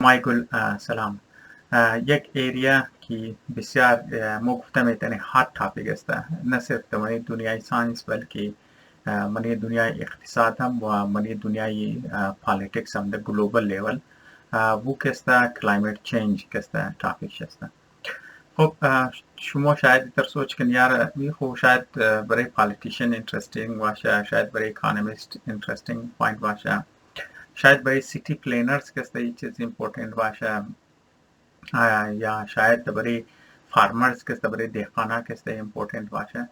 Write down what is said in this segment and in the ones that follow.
مایگل سلام. یک ایریا که بسیار ما گفتم میتونه هات تاپیک است، نه صرف در دنیای ساینس بلکه من دنیای اقتصاد هم و من دنیای پالیتیکس هم در گلوبال لیول و کسته کلایمت چینج کسته تاپیک است. خب شما شاید در سوچ کنید یار خب شاید برای پالیتیشن انترستینگ باشه، شاید برای اکانومیست انترستینگ پوینت باشه، شاید برای سیتی پلینرز کسته این چیز امپورتنت باشه، یا شاید برای فارمرز کسته برای دهقانا کسته امپورتنت باشه.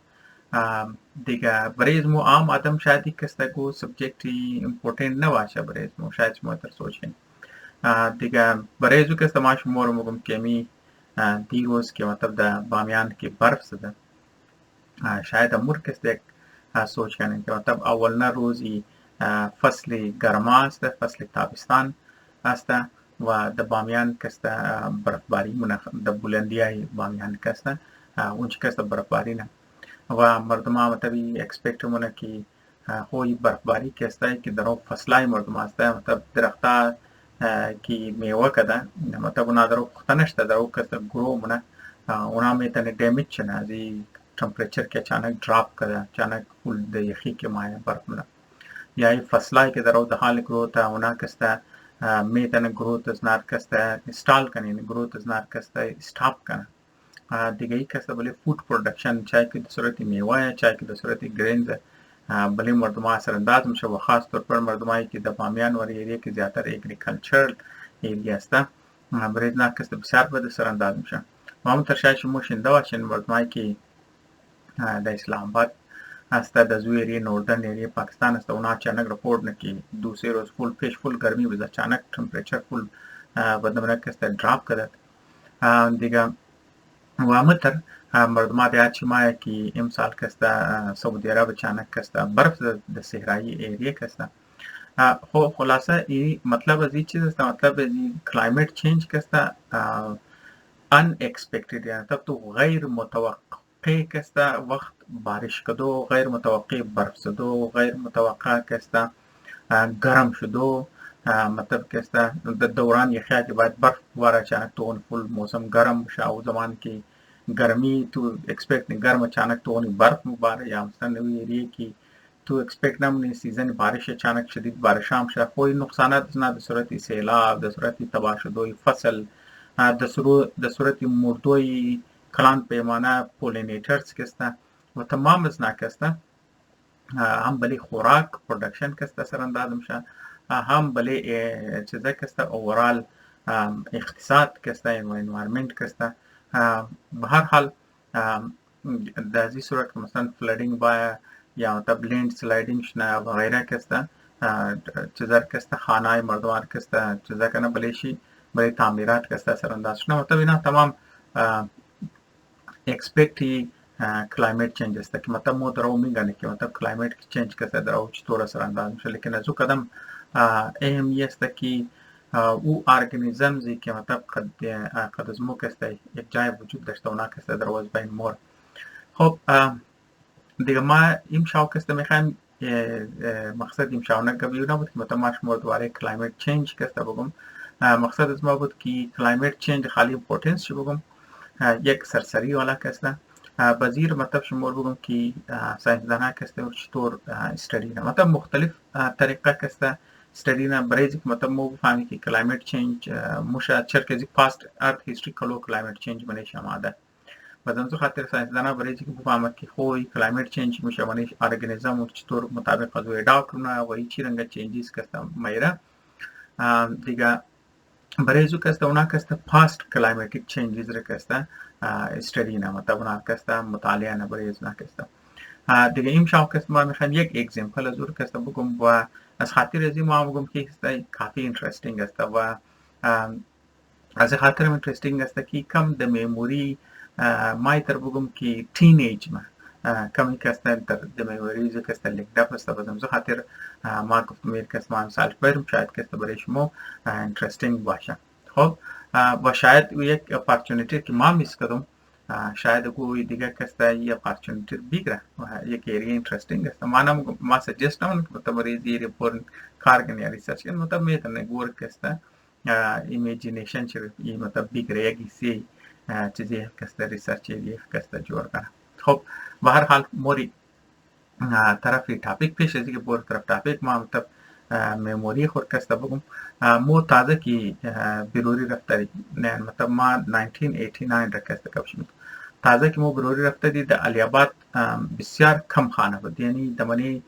دیگه برای اسمو عام آدم شاید کسته کو سبجکتی امپورتنت نباشه برای اسمو، شاید شما در سوچ کنید. دیگه برای اسمو کسته ما شما رو مگم کمی دیروز که مطلب در بامیان که برف زده، شاید امور کسته سوچ کنید که مطلب اولنا روزی فصل گرما است، فصل تابستان است و در بامیان کسته برفباری در بلندی های بامیان کسته اونچه کسته برفباری نه و مردم ها مطلب اکسپکت مونه که خوی برفباری کسته که در اون فصل های مردم است، مطلب درخت که میوه کده مطلب اونا در اون پختنشته در اون کسته گرو مونه اونا میتونه ڈیمیج چنه از این ٹمپریچر که اچانک ڈراپ کده، اچانک فول در یخی که مایه برف مونه یا این فصلایی که در او حال گروت اونا کسته میتونه گروت از نار کسته استال کنه، یعنی گروت از نار کسته استاپ کنه. دیگه ای کسته بله فود پروڈکشن چاہے که در صورت میوه ہے چاہے که در صورت گرینز بله مردم ها اثر انداز میشه و خاص طور پر مردم هایی که در بامیان و ایریا که زیادتر اگریکلچرل ایریا است برای نار کسته بسیار بد اثر انداز میشه. و همونطور شاید شما شنیده باشین مردم هایی که در اسلام آباد است در زوی ایریا نوردن ایریا پاکستان است اونا اچانک رپورٹ نکی دوسری روز فول گرمی بزد، اچانک ٹمپریچر فول بدنمونه کسته ڈراپ کدد. دیگه و امیتر مردمات یاد شما که امسال کسته سعودی عرب اچانک کسته برف در صحرائے ایریا کسته. خب خلاصه این مطلب از این چیز است، مطلب از این کلایمت چینج کسته ان ایکسپیکتد، یعنی تب تو غیر متوقع کسته وقت بارش کدو، غیر متوقع برف زدو، غیر متوقع کسته گرم شدو، مطلب کسته دوران یخی که باید برف باره اچانک تو اون فل موسم گرم بشه او زمان که گرمی تو ایکسپیکت گرم اچانک تو اون برف مباره یا مثلا نوی ایریه که تو ایکسپیکت نمونی سیزن بارش اچانک شدید بارش هم شد. خوی نقصانات نه در صورت سیلاب، در صورت تباه شدوی فصل، در صورت مردوی کلان پیمانه پولینیترز کسته و تمام از نکسته هم بلی خوراک پروڈکشن کسته سرانداز میشه، هم بلی چیزه کسته اوورال اقتصاد کسته و انوایرمنت کسته. به هر حال در این صورت که مثلا فلدینگ باید یا مطلب لینڈ سلائیڈنگ شنه و غیره کسته چیزه کسته خانه مردمان کسته چیزه کنه بلیشی بلی تعمیرات کسته سرانداز شنه. مطلب اینا تمام ایکسپیکتی کلایمت چینج است که مطلب ما در او میگنه که مطلب کلایمت چینج کسته در او چطور اثر انداز میشه، لیکن از او قدم اهم است که او ارگانیزمزی که مطلب قد از مو کسته یک جای وجود داشته اونا کسته در واز بین مور. خب دیگه ما این شاو کسته میخوایم مقصد این شاو نگویو نبود که مطلب ما شما دوباره کلایمت چینج کسته بگم. مقصد از ما بود که کلایمت چینج خالی امپورتنس چی بگم یک سرسری والا کسته بزیر مطلب شما بگم که ساینسدانا کسته و چطور استدی نه مطلب مختلف طریقه کسته استدی نه برای که مطلب ما بفهمی که کلایمت چینج مشه چرکزی پاست ارت هیستری کلو کلایمت چینج منش آماده و از خاطر ساینسدانا برای که بفهمد که خوی کلایمت چینج میشه منش ارگانیزم چطور مطابق از ویدا کنه و این چی رنگ چینجز کسته میره. دیگه برای زو کسته اونا کسته پاست کلایمتیک چینجز را کسته استدی نه مطلب اونا کسته مطالعه نه برای ازنا کسته. دیگه این شاو کسته ما میخوایم یک اگزمپل از او کسته بگم و از خاطر ازی ما بگم که کسته کافی انترستینگ است و از خاطر انترستینگ است که کم د میموری مایتر بگم که تینیج ما کمی کسته در د میموری زو کسته لکدپ است بزم زو خاطر ما گفتم یک کس ما مثال برم شاید کسته برای شما انترستینگ باشه. خب و شاید یک اپارچونیتی که ما میس کردم شاید کوئی دیگه کسته یه اپارچونیتی بگیره و یک ایریا انترستینگ است. ما سجست نمون که مطلب ریزی ریپورن کار کنی یا ریسرچ کنی مطلب میتونه گور کسته ایمیجینیشن چی مطلب بگیره یک سی چیزی کسته ریسرچی کسته جور کنه. خب به هر حال موری طرف تاپیک پیش از که بور طرف تاپیک ما مطلب میموری خود کسته بگم مو تازه کی بروری رفته نه مطلب ما 1989 را کسته کبشیم تازه که مو بروری رفته دی در علیاباد بسیار کم خانه بود، یعنی دمانی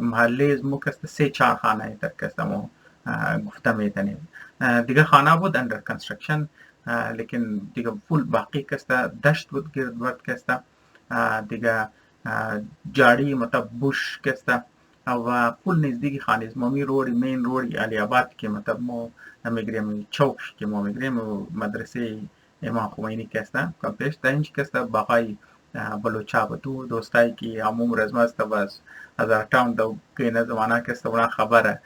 محله مو کسته 3-4 خانه تر کسته مو گفته میتنه دیگه خانه بود اندر کنسترکشن، لیکن دیگه فول باقی کسته دشت بود گرد ورد کسته دیگه جاڑی مطلب بوش کسته و فول نزدیکی خانه ممی روڑی مین روڑی علیاباد که مطلب مو میگریم چوک که مو میگریم مدرسه امام خمینی کسته کمپیش تا اینج کسته باقای بلوچا بدو دوستایی که عموم رزمست باز ھزارھا دو کهنه زمانه کسته اونا خبره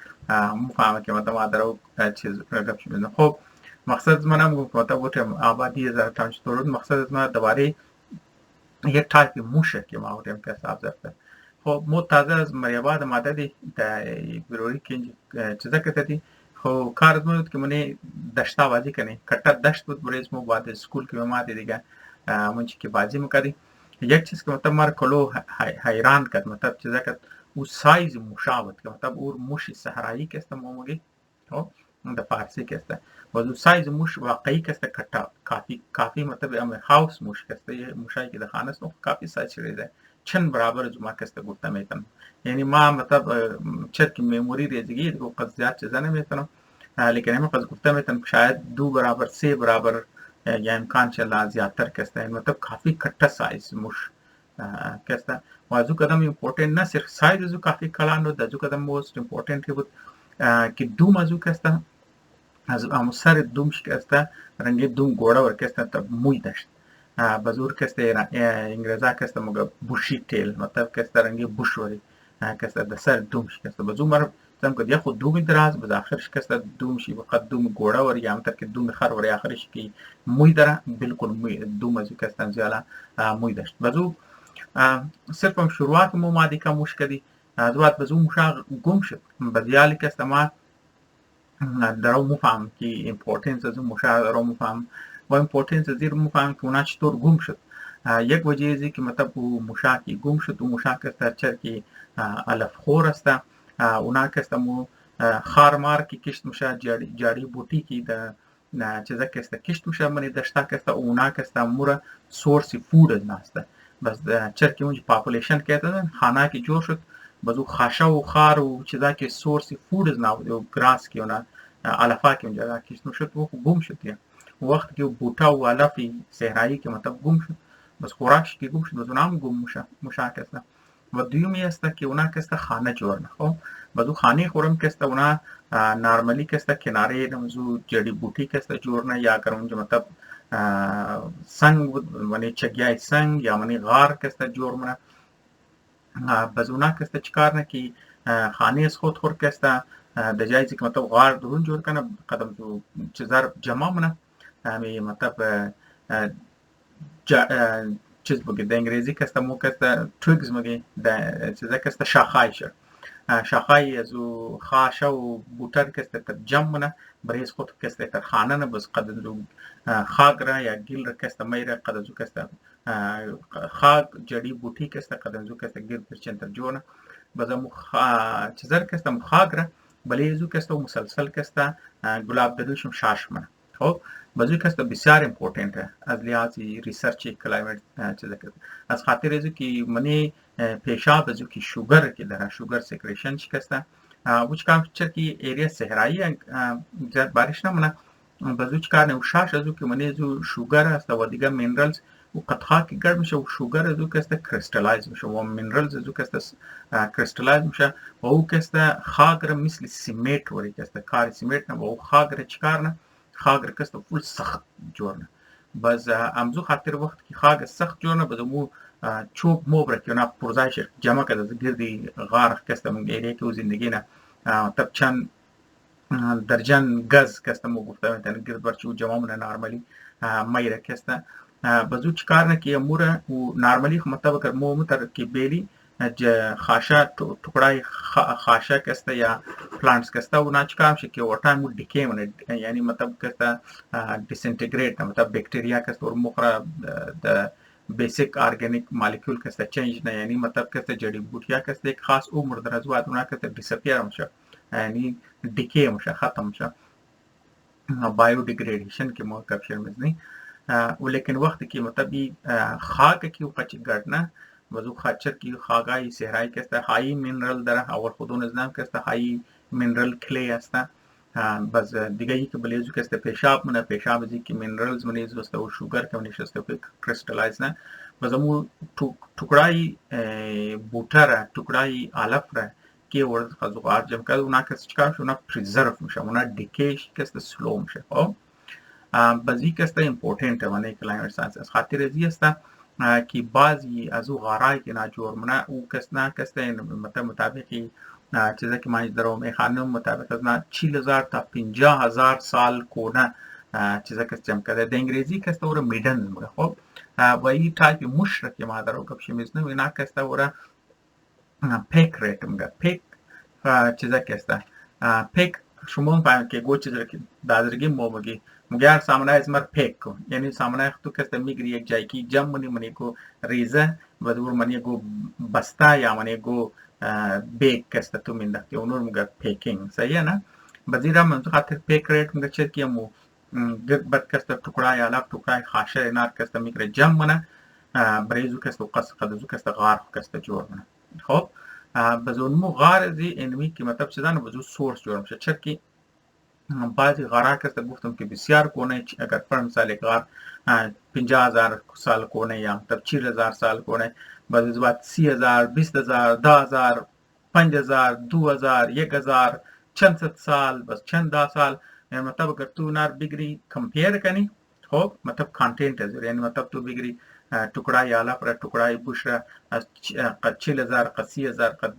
مفهمه که مطلب آدرو چیز رگب شمیدن. خب مقصد منم گفت مطلب بودم آبادی ھزارھا چطور بود، مقصد من دوباره یک تایپی موشه که ما بودیم که حساب زفته. خب مو تازه از مریاباد ماده دی در بروری که چیزا کته دی خب کار از بود که منی دشتا بازی کنی کٹا دشت بود برای اسمو بعد اسکول که ماده دیگه منچی که بازی میکردی یک چیز که مطلب مار کلو حیران کرد مطلب چیزا کرد او سایز موشا بود که مطلب اور موشی صحرایی که است مومگی خب در فارسی که است و او سایز موش واقعی که است کٹا کافی مطلب ام هاوس موش که است یه موشایی که در خانه است کافی سایز شده چند برابر از ما که است گفته میتونم، یعنی ما مطلب چت کی میموری ریزگی کو قد زیاد چیزا نمیتونم لیکن همه قد گفته میتونم شاید 2 برابر 3 برابر یا امکان چلا زیادتر که است مطلب کافی کٹا سایز موش که است و از او قدم امپورتنت نه صرف سایز از او کافی کلان و از او قدم موست امپورتنت بود که دوم از او که است از ام سر دومش که است رنگ دوم گوڑا ور که است تا موی داشت بزرگ که است انگلیزا که است مگه بوشی تیل مطلب که است رنگ بوش وری که است در سر دومش که است بزرگ مر زم که یا خود دوم دراز باز آخرش که است دومشی وقت دوم گوڑا ور یا امتر که دوم خر ور آخرش کی موی داره بالکل موی دوم از که است زیالا موی داشت بزرگ صرف هم شروعات مو مادی کا مشکلی دوات بزرگ مشا گم شد بدیالی که است ما درو مفهم که امپورتنس از مشا درو مفهم و امپورتنس زیر مفهم که اونا چطور گم شد. یک وجه ازی که مطلب او مشا کی گم شد و مشا که است چر کی علف خور است اونا که است مو خار مار کی کشت مشا جاری بوٹی کی د چیزا که است کشت مشا منی دشتا که است اونا که است مورا سورس فود از ناسته بس چر کی اونج پاپولیشن کہتے خانه کی جور شد بزو خاشہ و خار و چیزا که سورس فود از ناو و گراس کی اونا علفا کی اونجا کشت شد و گم شد وقت که بوٹا و علفی صحرایی که مطلب گم شد بس خوراکش که گم شد بس اونام گم مشا که است و دومی است که اونا که است خانه جور نخو بس خانه خورم که است اونا نارملی که است کناره نمزو جڑی بوٹی که است جور نه یا اگر اونجا مطلب سنگ بود منی چگیای سنگ یا منی غار که است جور منه بس اونا که است چکار نه که خانه از خود خور که است در جایزی که مطلب غار درون جور کنه قدم تو چیزار جمع منه همی مطلب چیز بگی در انگریزی که است مو که است تریگز مگی در چیزا که است شاخای شد شاخای از او خاشہ و بوٹر که است تر جمع منه بریز خود که است تر خانه نه بس قدم تو خاگ را یا گیل را که است میره قدم تو که است خاگ جڑی بوٹی که است قدم تو که است گیل پرچن تر جونه بس مو چیزار که است مو خاگ را بلی ازو که است مسلسل که است گلاب دروشم شاش منه خب بازوی که است بسیار امپورتنت از لحاظ ریسرچ کلایمت چیزا که از خاطر ازو که منی پیشاب ازو که شوگر که داره شوگر سیکریشن چی که است وچ کام چر که ایریا صحرایی زیاد بارش نمونه بازو چکار نه شاش ازو که منی ازو شوگر است و دیگه مینرالز و قطعا که گرد میشه و شوگر ازو که است کریستالایز میشه و مینرالز ازو که است کریستالایز میشه و او که است خاگر مثل سیمیت وری که است کار سیمیت نه و او خاگر چکار نه خاگر که است فول سخت جور نه باز امزو خاطر وقت که خاگر سخت جور نه باز مو چوب موبره که اونا پرزایش جمع کرده گردی غار که است مونگ ایریه که او زندگی نه تب چند درجن گز که است مو گفته میتونه گرد برچو جمع منه نارملی میره که است بازو چکار نه که اموره و نارملی مطلب اگر مو متر که بیلی خاشہ ٹکڑای خاشہ کہسته یا پلانٹس کہسته اونا چکام شه که ورتان مو دیکه ونه یعنی مطلب کہسته ڈسنٹیگریٹ مطلب بیکٹیریا کہسته اور مخرا د بیسک آرگینک مالیکول کہسته چینج نه یعنی مطلب کہسته جڑی بوٹیا کہسته ایک خاص عمر در از اونا کہسته ڈسپیر میشه یعنی دیکه میشه ختم میشه بایو ڈیگریڈیشن کے موقع پر مزنی لیکن وقت کی مطلب خاک کی قچ گڑنا وضو خاچر کی خاگای صحرائے کہسته ھائے مینرال در اول خودون نظام کہسته ھائے مینرال کلی هسته بس دیگه ای که بلیزو کهسته پیشاب منه پیشاب ازی که مینرالز منیزو است و شوگر که منیش است و کرستلایز نه بس امو ٹکڑای بوتا را ٹکڑای علف را که ورد خزوقات جمع کرد اونا کهسته چکار شد اونا پریزرف میشه اونا دیکیش کهسته سلو میشه بس ای کهسته امپورتنت ونه کلایمت ساینس از خاطر ازی است که بعضی از او غارای که ناجور منه او کهسته مطابقی چیزا که من در میخوانم مطابق از 40,000 تا 50,000 سال کنه چیزا که جمع کرده در انگلیسی کهسته او را میدن میگه خب و این تایپ موش را که ما در گپش میزنم اینا کهسته او را پیک ریت میگه پیک چیزا کهسته پیک شما فهم که گو چیزا که دادرگی موگی مگر سامانه از مر پیک کن یعنی سامانه تو کهسته میگری یک جایی که جمع منی کو ریزه و دور منی گو بسته یا منی گو بیک کهسته تو مینداختی اونور میگه پیکینگ صحیح نه بزیرا من تو خاطر پیک ریت میگه چه که مو بد کهسته ټکړای علف ټکړای خاشه نار کهسته میگره جمع منه بریزو کهسته قص قدزو کهسته غار کهسته جور منه خب بزون مو غار زی انمی که مطلب چیزا نه بزو سورس جور میشه چه که بعضی غارا کهسته گفتم که بسیار کنه اگر پر مثال یک غار 50,000 سال کنه یا مطلب 40,000 سال کنه بعد از بعد 30,000 20,000 10,000 5,000 2,000 1,000 چند صد سال بس چند ده سال یعنی مطلب اگر تو نار بگری کمپیر کنی خب مطلب کانٹینٹ ہے یعنی مطلب تو بگری ٹکڑای علف را ٹکڑای بوش را قد 40,000 قد 30,000 قد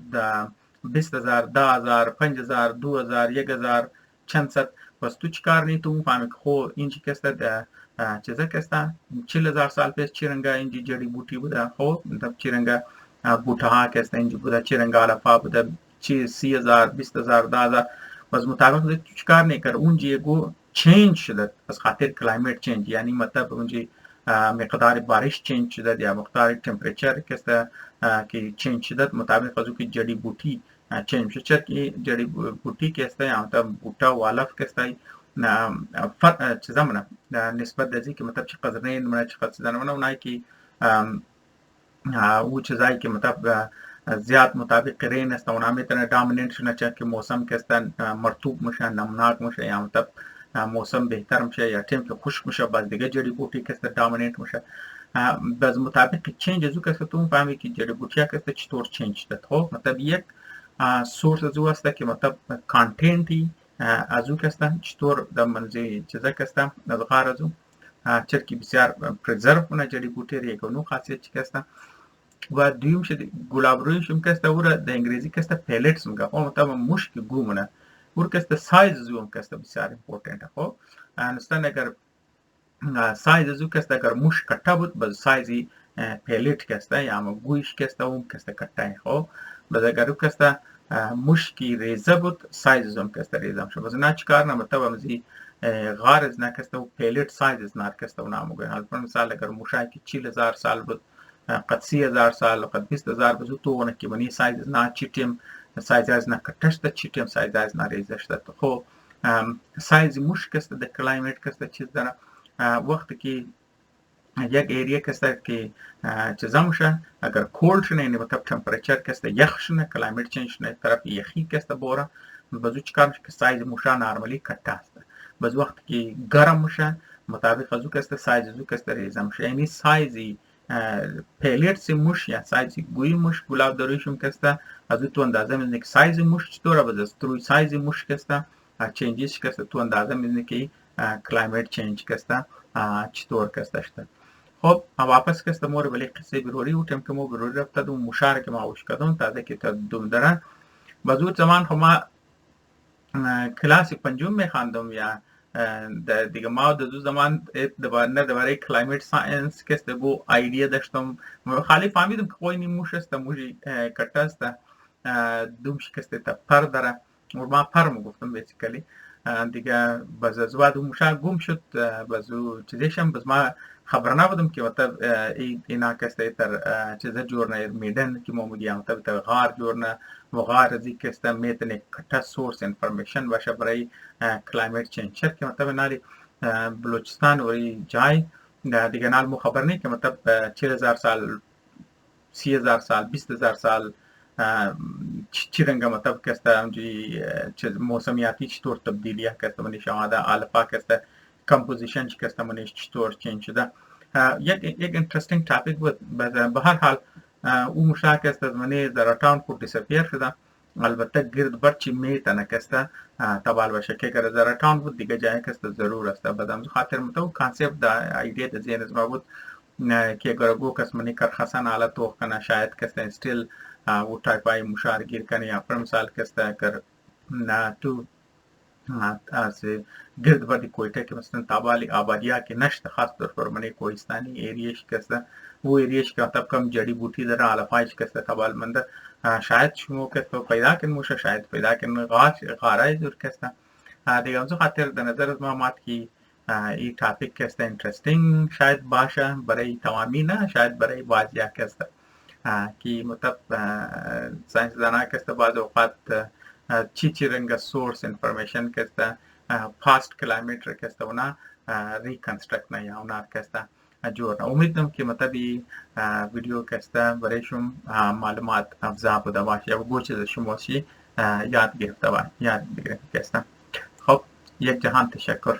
20,000 10,000 5,000 2,000 1,000 چند صد بس تو چیکار نی تو فهمی که خو اینجی کهسته چیزا کهسته 40,000 سال پیش چیرنگا اینجی جڑی بوٹی بوده خب مطلب چیرنگا بوٹها کهسته اینجی بوده چیرنگا علفا بوده 30,000 20,000 10,000 بس مطابق تو چیکار نی کر اونجی گو چینج شده از خاطر کلایمت چینج یعنی مطلب اونجی مقدار بارش چینج شده یا مقدار تمپریچر کهسته که چینج شده مطابق ازو که جڑی بوٹی چینج شده که جڑی بوٹی کهسته یا مطلب بوٹا و علف کهسته چیزا منه نسبت دزی که مطلب چه قدرین منه چه قدر چیزا منه اونایی که او چیزایی که مطلب زیاد مطابق رین است اونا میتونه دامیننت شونه چه که موسم کهسته مرطوب میشه نمناک میشه یا مطلب موسم بهتر میشه یا تیم که خشک میشه باز دیگه جڑی بوٹی کهسته دامیننت میشه باز مطابق چینج ازو کهسته تو فهمی که جڑی بوٹیا کهسته چطور چینج شده خب مطلب یک سورس ازو است که مطلب کانتنتی ازو کهسته چطور در منزی چیزا کهسته از غار ازو چرکی بسیار پریزرو کنه جڑی بوٹی ری کنو خاصیت چی کهسته و دویم شد گلابرویش هم کهسته او را در انگلیزی کهسته پیلتس میگه خب مطلب مشک گومونه او کهسته سایز ازو هم کهسته بسیار امپورتنت خب انستان اگر سایز ازو کهسته اگر مشک کٹا بود بس سایزی پیلت کهسته یا اما گویش کهسته هم کهسته کٹا خب بس اگر او کهسته مشکی ریزه بود سایز ازو هم کهسته ریزه هم شد بس نا چکار نه مطلب همزی غار از نه کهسته و پیلت سایز از نار کهسته و نامو گوی حال پر مثال اگر مشای که 40,000 سال بود قد 30,000 سال قد 20,000 بزو تو ونه که بنی سایز از نه چیتیم سایز از نه کتشته چیتیم سایز از نه ریزشته خب سایز مش کهسته در کلایمت کهسته چیز داره وقتی که یک ایریا کهسته که چیزا میشه اگر کولد شنه یعنی مطلب تمپریچر کهسته یخ شنه کلایمت چینج شنه طرف یخی کهسته بوره بزو چیکار میشه که سایز موشا نارمالی کتا هسته بز وقتی که گرم میشه مطابق ازو کهسته سایز ازو کهسته ریزه میشه یعنی سایزی پیلیت موش یا سایز گوی موش گلاب دارویشون کهسته ازو تو اندازه میزنه که سایز موش چطوره بز تروی سایز موش کهسته چینجیش کهسته تو اندازه میزنه که کلایمت چینج کهسته چطور کهسته شده خب واپس کهسته مور بلی قصه بروری و تیم که مو بروری رفته دو مشاره که ما اوش کدون تازه که تا دوم دارن بزود زمان خو ما کلاس پنجم میخواندم یا دیگه ما در دو زمان درباره کلایمت ساینس که است گو ایده داشتم خالی فهمیدم که قوی موش است موشی کٹ است دومش که است تا پر داره و ما پر گفتم بیسیکلی دیگه باز از بعد موشا گم شد بازو چیزشم باز ما خبر نبودم که مطلب اینا که است تر چیزا جورنه میدن که ما میگیم مطلب تر غار جورنه و غار از که است میتنه کٹ سورس انفورمیشن باشه برای کلایمت چینج شد که مطلب نالی بلوچستان و جای دیگه نال مو خبر نہیں که مطلب 40,000 سال 30,000 سال 20,000 سال چی رنگه مطلب که است همجوری موسمیاتی چطور تبدیلی که است منیش آمده الفا که است کمپوزیشن که است منیش چطور چینج شده یک انترستینگ تاپیک بود به هر حال او موشا که است منی زراتان کو دیسپیر شده البته گرد برچی میتنه که است تبال باشه که اگر زراتان بود دیگه جایی که است ضرور است بدم خاطر متو کانسپت دا ایده د ذهن از ما بود که اگر گو کس منی کرخصان حالت تو کنه شاید که است استیل वो टाइप आई मुशार गिर करने या पर मिसाल किस्ता कर ना तो से गिरद बड़ी कोयटा के मसलन ताबाली आबादिया के नष्ट खास तौर पर मने कोइस्तानी एरियाश किस्ता वो एरियाश का तब कम जड़ी बूटी दरा अलाफाइश किस्ता ताबाल मंद शायद शुमो के तो पैदा कर मुशा शायद पैदा कर गाज गाराय दूर किस्ता دیگه همزو خاطر در نظر از ما مات کی این ټاپیک किस्ता इंटरेस्टिंग शायद باشا برای تمامی نه شاید برای بعضیا किस्ता कि मतलब साइंसदाना के बाद औकात चीची रंगा सोर्स इंफॉर्मेशन के फास्ट किलोमीटर के ना रिकंस्ट्रक्ट ना या उनार के जो उम्मीद हम कि मतलब ये वीडियो के बरेशुम मालूमात افزا بوده باشه یا گوچه شما باشی یاد گرفته و یاد بگیرید که خب یک جهان تشکر